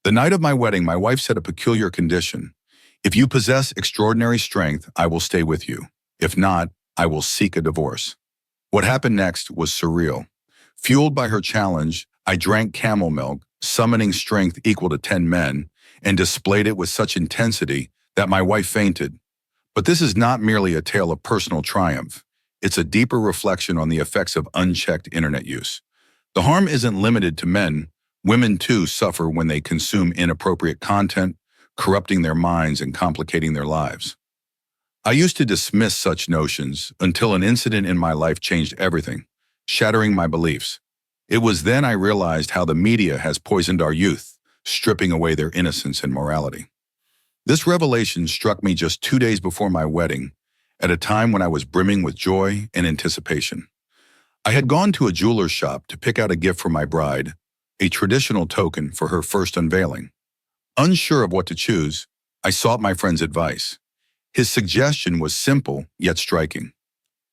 The night of my wedding, my wife said a peculiar condition. If you possess extraordinary strength, I will stay with you. If not, I will seek a divorce. What happened next was surreal. Fueled by her challenge, I drank camel milk, summoning strength equal to 10 men, and displayed it with such intensity that my wife fainted. But this is not merely a tale of personal triumph. It's a deeper reflection on the effects of unchecked internet use. The harm isn't limited to men. Women too suffer when they consume inappropriate content, corrupting their minds and complicating their lives. I used to dismiss such notions until an incident in my life changed everything, shattering my beliefs. It was then I realized how the media has poisoned our youth, stripping away their innocence and morality. This revelation struck me just 2 days before my wedding, at a time when I was brimming with joy and anticipation. I had gone to a jeweler's shop to pick out a gift for my bride, a traditional token for her first unveiling. Unsure of what to choose, I sought my friend's advice. His suggestion was simple yet striking.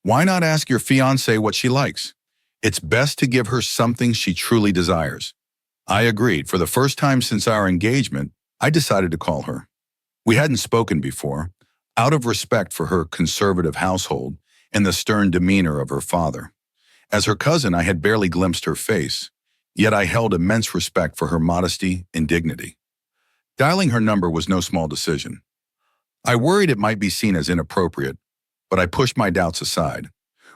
Why not ask your fiancée what she likes? It's best to give her something she truly desires. I agreed. For the first time since our engagement, I decided to call her. We hadn't spoken before, out of respect for her conservative household and the stern demeanor of her father. As her cousin, I had barely glimpsed her face, yet I held immense respect for her modesty and dignity. Dialing her number was no small decision. I worried it might be seen as inappropriate, but I pushed my doubts aside.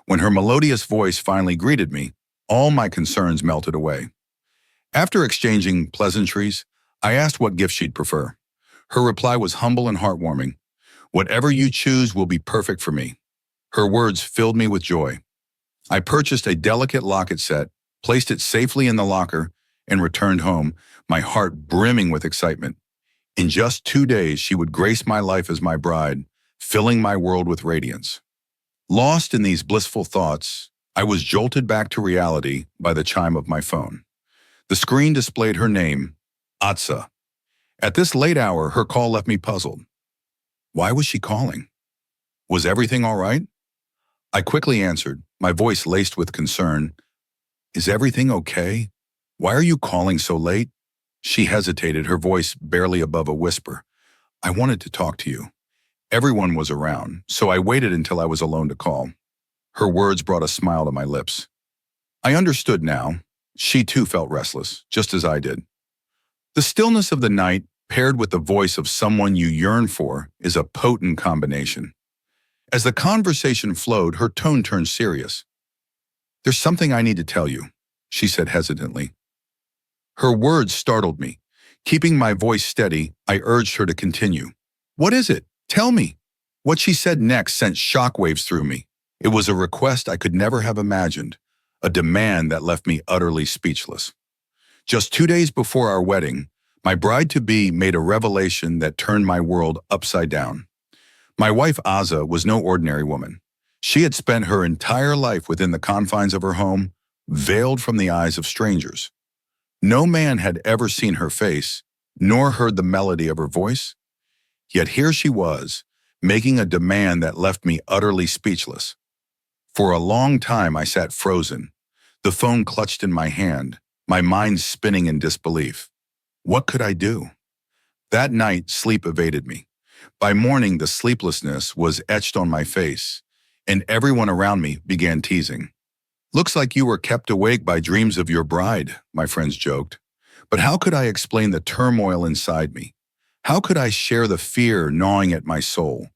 When her melodious voice finally greeted me, all my concerns melted away. After exchanging pleasantries, I asked what gift she'd prefer. Her reply was humble and heartwarming. Whatever you choose will be perfect for me. Her words filled me with joy. I purchased a delicate locket set, placed it safely in the locker, and returned home, my heart brimming with excitement. In just 2 days, she would grace my life as my bride, filling my world with radiance. Lost in these blissful thoughts, I was jolted back to reality by the chime of my phone. The screen displayed her name, Atza. At this late hour, her call left me puzzled. Why was she calling? Was everything all right? I quickly answered, my voice laced with concern. Is everything okay? Why are you calling so late? She hesitated, her voice barely above a whisper. I wanted to talk to you. Everyone was around, so I waited until I was alone to call. Her words brought a smile to my lips. I understood now. She too felt restless, just as I did. The stillness of the night, paired with the voice of someone you yearn for, is a potent combination. As the conversation flowed, her tone turned serious. There's something I need to tell you, she said hesitantly. Her words startled me. Keeping my voice steady, I urged her to continue. What is it? Tell me. What she said next sent shockwaves through me. It was a request I could never have imagined, a demand that left me utterly speechless. Just 2 days before our wedding, my bride-to-be made a revelation that turned my world upside down. My wife, Azza, was no ordinary woman. She had spent her entire life within the confines of her home, veiled from the eyes of strangers. No man had ever seen her face, nor heard the melody of her voice. Yet here she was, making a demand that left me utterly speechless. For a long time I sat frozen, the phone clutched in my hand, my mind spinning in disbelief. What could I do? That night, sleep evaded me. By morning, the sleeplessness was etched on my face, and everyone around me began teasing. Looks like you were kept awake by dreams of your bride, my friends joked. But how could I explain the turmoil inside me? How could I share the fear gnawing at my soul?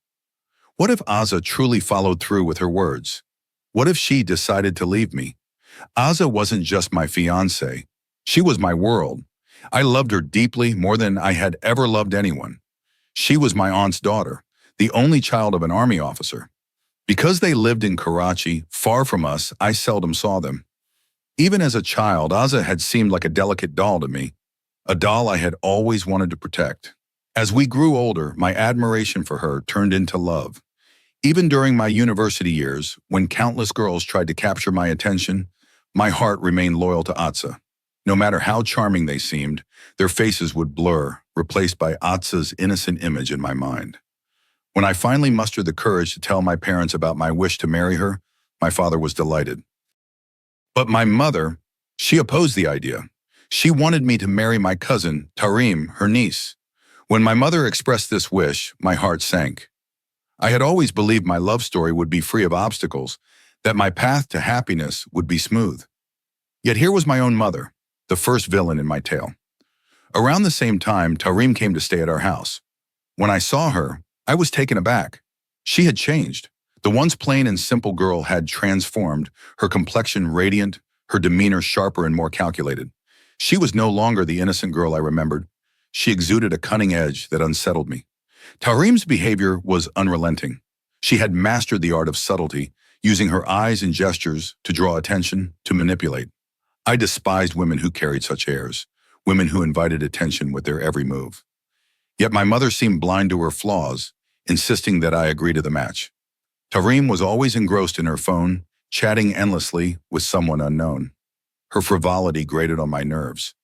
What if Azza truly followed through with her words? What if she decided to leave me? Azza wasn't just my fiancée. She was my world. I loved her deeply, more than I had ever loved anyone. She was my aunt's daughter, the only child of an army officer. Because they lived in Karachi, far from us, I seldom saw them. Even as a child, Azza had seemed like a delicate doll to me, a doll I had always wanted to protect. As we grew older, my admiration for her turned into love. Even during my university years, when countless girls tried to capture my attention, my heart remained loyal to Atza. No matter how charming they seemed, their faces would blur, replaced by Atza's innocent image in my mind. When I finally mustered the courage to tell my parents about my wish to marry her, my father was delighted. But my mother, she opposed the idea. She wanted me to marry my cousin, Tarim, her niece. When my mother expressed this wish, my heart sank. I had always believed my love story would be free of obstacles, that my path to happiness would be smooth. Yet here was my own mother, the first villain in my tale. Around the same time, Tarim came to stay at our house. When I saw her, I was taken aback. She had changed. The once plain and simple girl had transformed, her complexion radiant, her demeanor sharper and more calculated. She was no longer the innocent girl I remembered. She exuded a cunning edge that unsettled me. Tarim's behavior was unrelenting. She had mastered the art of subtlety, using her eyes and gestures to draw attention, to manipulate. I despised women who carried such airs, women who invited attention with their every move. Yet my mother seemed blind to her flaws, insisting that I agree to the match. Tarim was always engrossed in her phone, chatting endlessly with someone unknown. Her frivolity grated on my nerves.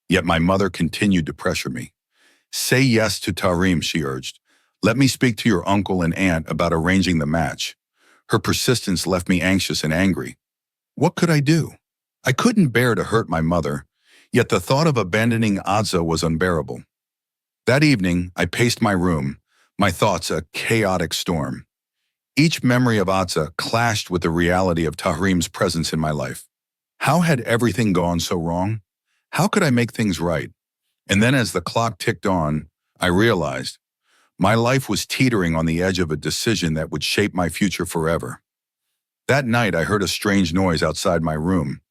Yet my mother continued to pressure me. "Say yes to Tarim," she urged. "Let me speak to your uncle and aunt about arranging the match." Her persistence left me anxious and angry. What could I do? I couldn't bear to hurt my mother, yet the thought of abandoning Azza was unbearable. That evening, I paced my room, my thoughts a chaotic storm. Each memory of Azza clashed with the reality of Tarim's presence in my life. How had everything gone so wrong? How could I make things right? And then as the clock ticked on, I realized my life was teetering on the edge of a decision that would shape my future forever. That night, I heard a strange noise outside my room.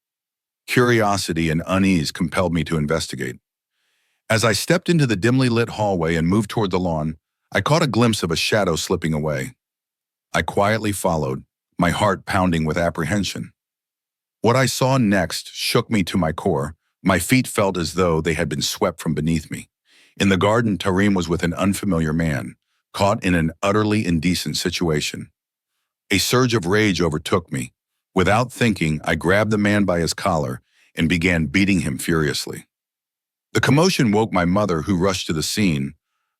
Curiosity and unease compelled me to investigate. As I stepped into the dimly lit hallway and moved toward the lawn, I caught a glimpse of a shadow slipping away. I quietly followed, my heart pounding with apprehension. What I saw next shook me to my core. My feet felt as though they had been swept from beneath me. In the garden, Tarim was with an unfamiliar man, caught in an utterly indecent situation. A surge of rage overtook me. Without thinking, I grabbed the man by his collar and began beating him furiously. The commotion woke my mother, who rushed to the scene.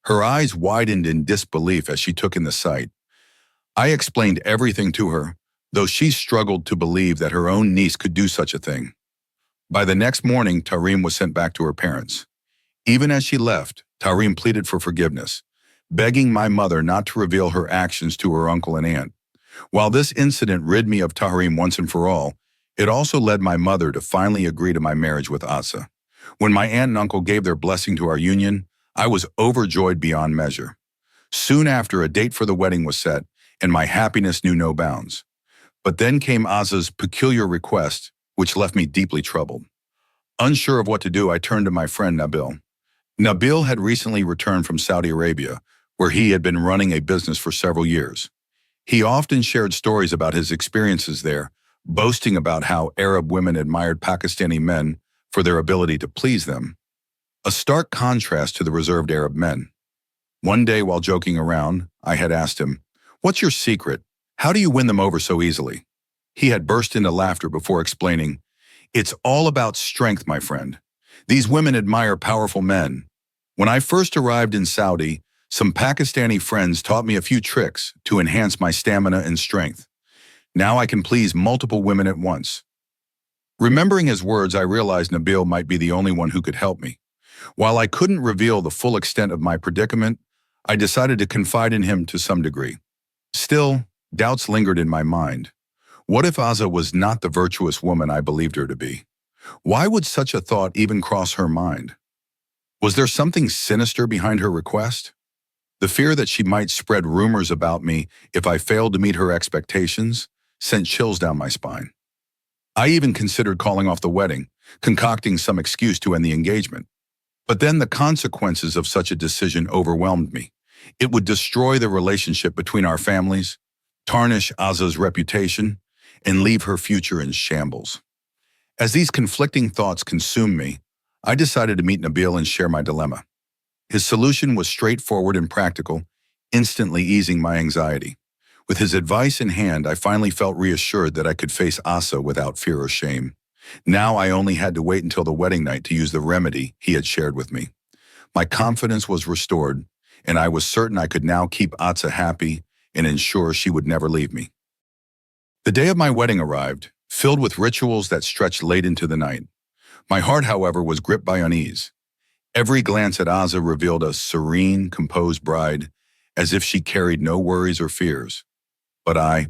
Her eyes widened in disbelief as she took in the sight. I explained everything to her, though she struggled to believe that her own niece could do such a thing. By the next morning, Tarim was sent back to her parents. Even as she left, Tarim pleaded for forgiveness, begging my mother not to reveal her actions to her uncle and aunt. While this incident rid me of Tarim once and for all, it also led my mother to finally agree to my marriage with Asa. When my aunt and uncle gave their blessing to our union, I was overjoyed beyond measure. Soon after, a date for the wedding was set, and my happiness knew no bounds. But then came Asa's peculiar request, which left me deeply troubled. Unsure of what to do, I turned to my friend Nabil. Nabil had recently returned from Saudi Arabia, where he had been running a business for several years. He often shared stories about his experiences there, boasting about how Arab women admired Pakistani men for their ability to please them. A stark contrast to the reserved Arab men. One day, while joking around, I had asked him, "What's your secret? How do you win them over so easily?" He had burst into laughter before explaining, "It's all about strength, my friend. These women admire powerful men. When I first arrived in Saudi, some Pakistani friends taught me a few tricks to enhance my stamina and strength. Now I can please multiple women at once." Remembering his words, I realized Nabil might be the only one who could help me. While I couldn't reveal the full extent of my predicament, I decided to confide in him to some degree. Still, doubts lingered in my mind. What if Asa was not the virtuous woman I believed her to be? Why would such a thought even cross her mind? Was there something sinister behind her request? The fear that she might spread rumors about me if I failed to meet her expectations sent chills down my spine. I even considered calling off the wedding, concocting some excuse to end the engagement. But then the consequences of such a decision overwhelmed me. It would destroy the relationship between our families, tarnish Asa's reputation, and leave her future in shambles. As these conflicting thoughts consumed me, I decided to meet Nabil and share my dilemma. His solution was straightforward and practical, instantly easing my anxiety. With his advice in hand, I finally felt reassured that I could face Asa without fear or shame. Now I only had to wait until the wedding night to use the remedy he had shared with me. My confidence was restored, and I was certain I could now keep Asa happy and ensure she would never leave me. The day of my wedding arrived, filled with rituals that stretched late into the night. My heart, however, was gripped by unease. Every glance at Azza revealed a serene, composed bride, as if she carried no worries or fears. But I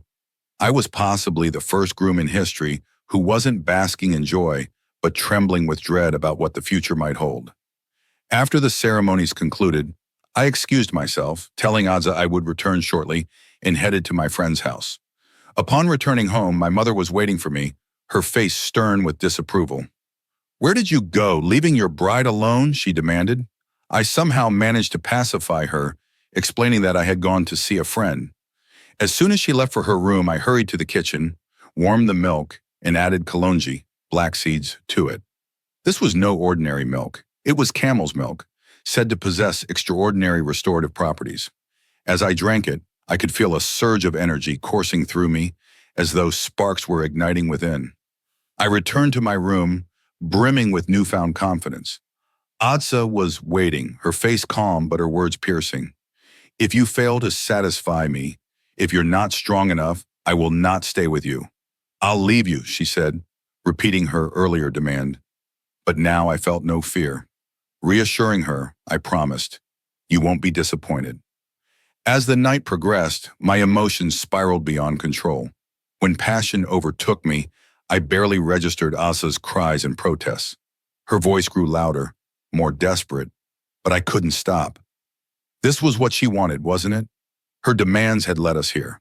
was possibly the first groom in history who wasn't basking in joy, but trembling with dread about what the future might hold. After the ceremonies concluded, I excused myself, telling Azza I would return shortly, and headed to my friend's house. Upon returning home, my mother was waiting for me, her face stern with disapproval. "Where did you go, leaving your bride alone?" she demanded. I somehow managed to pacify her, explaining that I had gone to see a friend. As soon as she left for her room, I hurried to the kitchen, warmed the milk, and added kalonji, black seeds, to it. This was no ordinary milk. It was camel's milk, said to possess extraordinary restorative properties. As I drank it, I could feel a surge of energy coursing through me, as though sparks were igniting within. I returned to my room, brimming with newfound confidence. Azza was waiting, her face calm but her words piercing. "If you fail to satisfy me, if you're not strong enough, I will not stay with you. I'll leave you," she said, repeating her earlier demand. But now I felt no fear. Reassuring her, I promised, "You won't be disappointed." As the night progressed, my emotions spiraled beyond control. When passion overtook me, I barely registered Asa's cries and protests. Her voice grew louder, more desperate, but I couldn't stop. This was what she wanted, wasn't it? Her demands had led us here.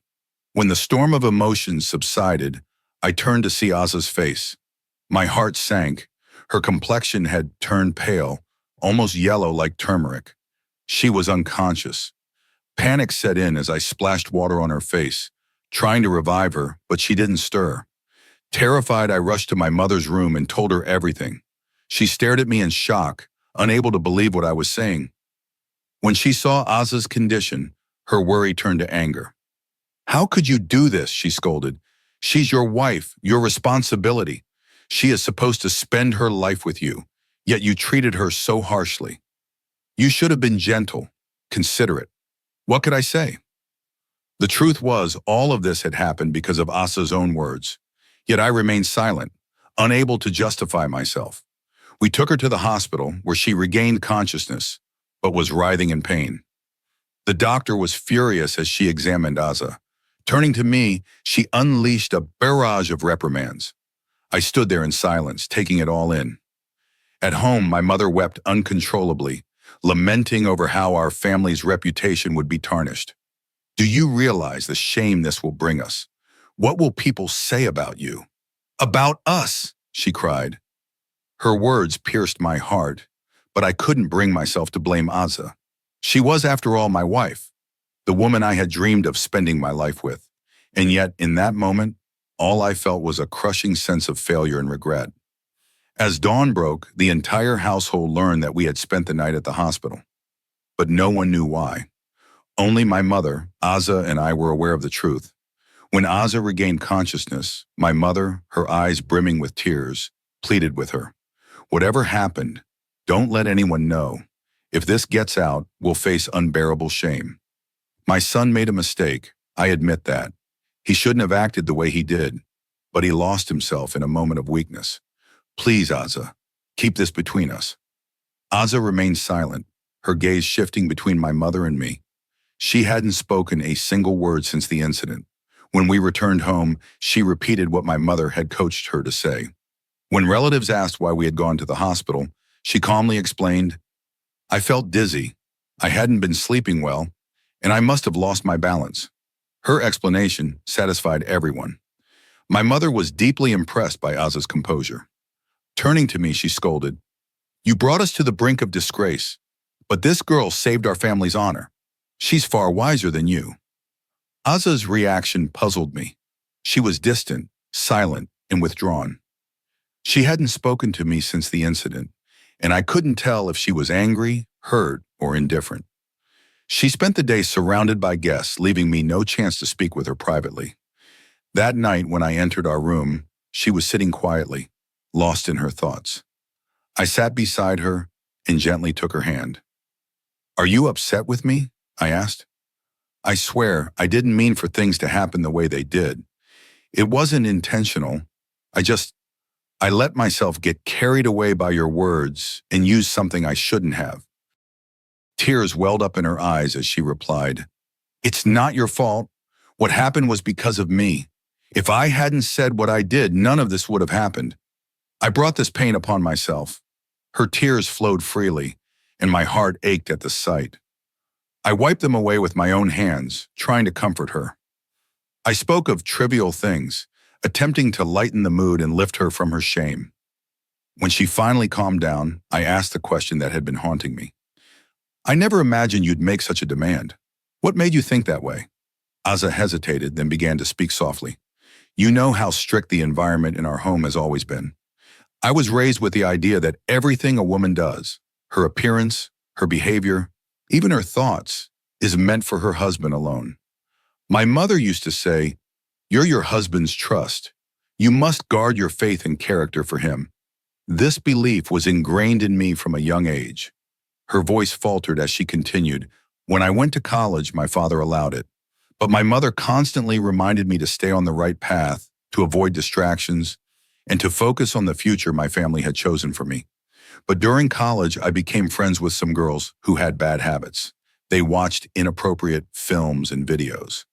When the storm of emotions subsided, I turned to see Asa's face. My heart sank. Her complexion had turned pale, almost yellow like turmeric. She was unconscious. Panic set in as I splashed water on her face, trying to revive her, but she didn't stir. Terrified, I rushed to my mother's room and told her everything. She stared at me in shock, unable to believe what I was saying. When she saw Asa's condition, her worry turned to anger. "How could you do this?" she scolded. "She's your wife, your responsibility. She is supposed to spend her life with you, yet you treated her so harshly. You should have been gentle, considerate." What could I say? The truth was, all of this had happened because of Asa's own words. Yet I remained silent, unable to justify myself. We took her to the hospital, where she regained consciousness, but was writhing in pain. The doctor was furious as she examined Asa. Turning to me, she unleashed a barrage of reprimands. I stood there in silence, taking it all in. At home, my mother wept uncontrollably, lamenting over how our family's reputation would be tarnished. "Do you realize the shame this will bring us? What will people say about you?" "About us," she cried. Her words pierced my heart, but I couldn't bring myself to blame Asa. She was, after all, my wife, the woman I had dreamed of spending my life with. And yet, in that moment, all I felt was a crushing sense of failure and regret. As dawn broke, the entire household learned that we had spent the night at the hospital. But no one knew why. Only my mother, Asa, and I were aware of the truth. When Asa regained consciousness, my mother, her eyes brimming with tears, pleaded with her. "Whatever happened, don't let anyone know. If this gets out, we'll face unbearable shame." My son made a mistake, I admit that. He shouldn't have acted the way he did, but he lost himself in a moment of weakness. "Please, Asa, keep this between us." Asa remained silent, her gaze shifting between my mother and me. She hadn't spoken a single word since the incident. When we returned home, she repeated what my mother had coached her to say. When relatives asked why we had gone to the hospital, she calmly explained, "I felt dizzy, I hadn't been sleeping well, and I must have lost my balance." Her explanation satisfied everyone. My mother was deeply impressed by Asa's composure. Turning to me, she scolded, "You brought us to the brink of disgrace, but this girl saved our family's honor. She's far wiser than you." Asa's reaction puzzled me. She was distant, silent, and withdrawn. She hadn't spoken to me since the incident, and I couldn't tell if she was angry, hurt, or indifferent. She spent the day surrounded by guests, leaving me no chance to speak with her privately. That night, when I entered our room, she was sitting quietly, lost in her thoughts. I sat beside her and gently took her hand. "Are you upset with me?" I asked. "I swear, I didn't mean for things to happen the way they did. It wasn't intentional. I I let myself get carried away by your words and used something I shouldn't have. Tears welled up in her eyes as she replied, "It's not your fault. What happened was because of me. If I hadn't said what I did, none of this would have happened. I brought this pain upon myself." Her tears flowed freely, and my heart ached at the sight. I wiped them away with my own hands, trying to comfort her. I spoke of trivial things, attempting to lighten the mood and lift her from her shame. When she finally calmed down, I asked the question that had been haunting me. "I never imagined you'd make such a demand. What made you think that way?" Aza hesitated, then began to speak softly. "You know how strict the environment in our home has always been. I was raised with the idea that everything a woman does, her appearance, her behavior, even her thoughts, is meant for her husband alone. My mother used to say, 'You're your husband's trust. You must guard your faith and character for him.' This belief was ingrained in me from a young age." Her voice faltered as she continued, "When I went to college, my father allowed it. But my mother constantly reminded me to stay on the right path, to avoid distractions, and to focus on the future my family had chosen for me. But during college, I became friends with some girls who had bad habits. They watched inappropriate films and videos.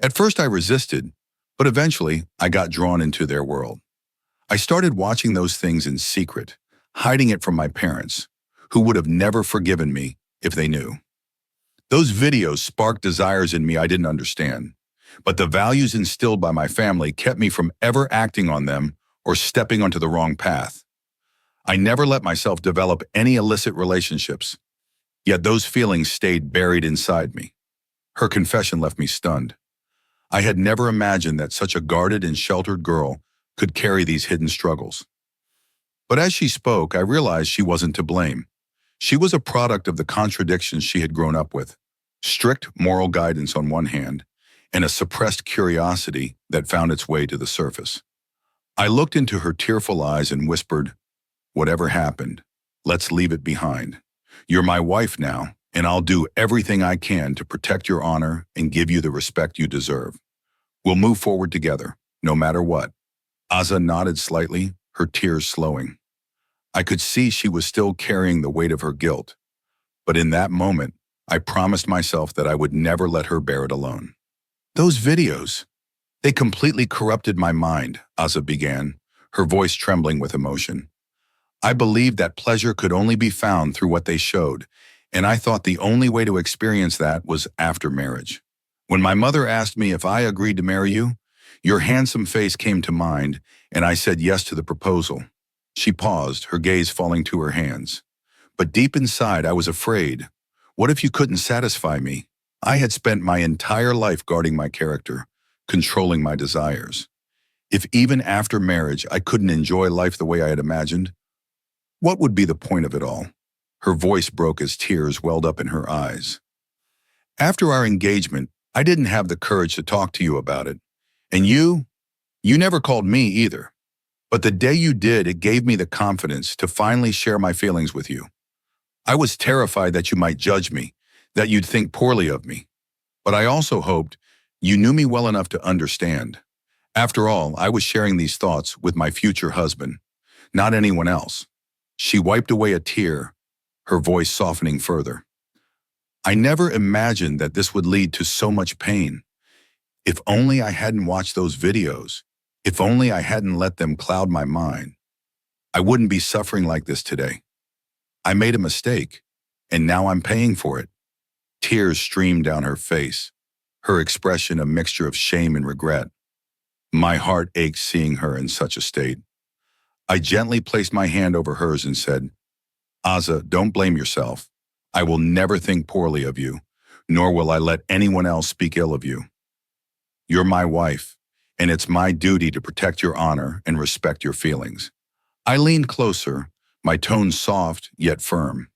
At first I resisted, but eventually I got drawn into their world. I started watching those things in secret, hiding it from my parents, who would have never forgiven me if they knew. Those videos sparked desires in me I didn't understand, but the values instilled by my family kept me from ever acting on them or stepping onto the wrong path. I never let myself develop any illicit relationships, yet those feelings stayed buried inside me." Her confession left me stunned. I had never imagined that such a guarded and sheltered girl could carry these hidden struggles. But as she spoke, I realized she wasn't to blame. She was a product of the contradictions she had grown up with: strict moral guidance on one hand, and a suppressed curiosity that found its way to the surface. I looked into her tearful eyes and whispered, "Whatever happened, let's leave it behind. You're my wife now, and I'll do everything I can to protect your honor and give you the respect you deserve. We'll move forward together, no matter what." Aza nodded slightly, her tears slowing. I could see she was still carrying the weight of her guilt, but in that moment, I promised myself that I would never let her bear it alone. "Those videos, they completely corrupted my mind," Aza began, her voice trembling with emotion. "I believed that pleasure could only be found through what they showed, and I thought the only way to experience that was after marriage. When my mother asked me if I agreed to marry you, your handsome face came to mind, and I said yes to the proposal." She paused, her gaze falling to her hands. "But deep inside, I was afraid. What if you couldn't satisfy me? I had spent my entire life guarding my character, controlling my desires. If even after marriage I couldn't enjoy life the way I had imagined, what would be the point of it all?" Her voice broke as tears welled up in her eyes. "After our engagement, I didn't have the courage to talk to you about it. And you never called me either. But the day you did, it gave me the confidence to finally share my feelings with you. I was terrified that you might judge me, that you'd think poorly of me. But I also hoped you knew me well enough to understand. After all, I was sharing these thoughts with my future husband, not anyone else." She wiped away a tear, her voice softening further. "I never imagined that this would lead to so much pain. If only I hadn't watched those videos. If only I hadn't let them cloud my mind. I wouldn't be suffering like this today. I made a mistake, and now I'm paying for it." Tears streamed down her face, her expression a mixture of shame and regret. My heart ached seeing her in such a state. I gently placed my hand over hers and said, "Aza, don't blame yourself. I will never think poorly of you, nor will I let anyone else speak ill of you. You're my wife, and it's my duty to protect your honor and respect your feelings." I leaned closer, my tone soft yet firm.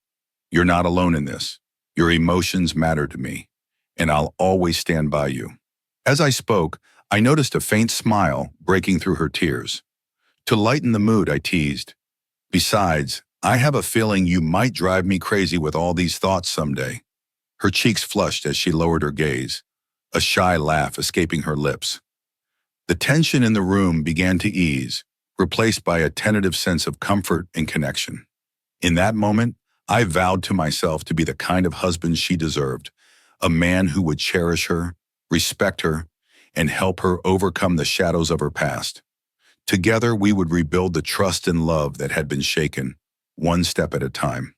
"You're not alone in this. Your emotions matter to me, and I'll always stand by you." As I spoke, I noticed a faint smile breaking through her tears. To lighten the mood, I teased, "Besides, I have a feeling you might drive me crazy with all these thoughts someday." Her cheeks flushed as she lowered her gaze, a shy laugh escaping her lips. The tension in the room began to ease, replaced by a tentative sense of comfort and connection. In that moment, I vowed to myself to be the kind of husband she deserved, a man who would cherish her, respect her, and help her overcome the shadows of her past. Together, we would rebuild the trust and love that had been shaken, one step at a time.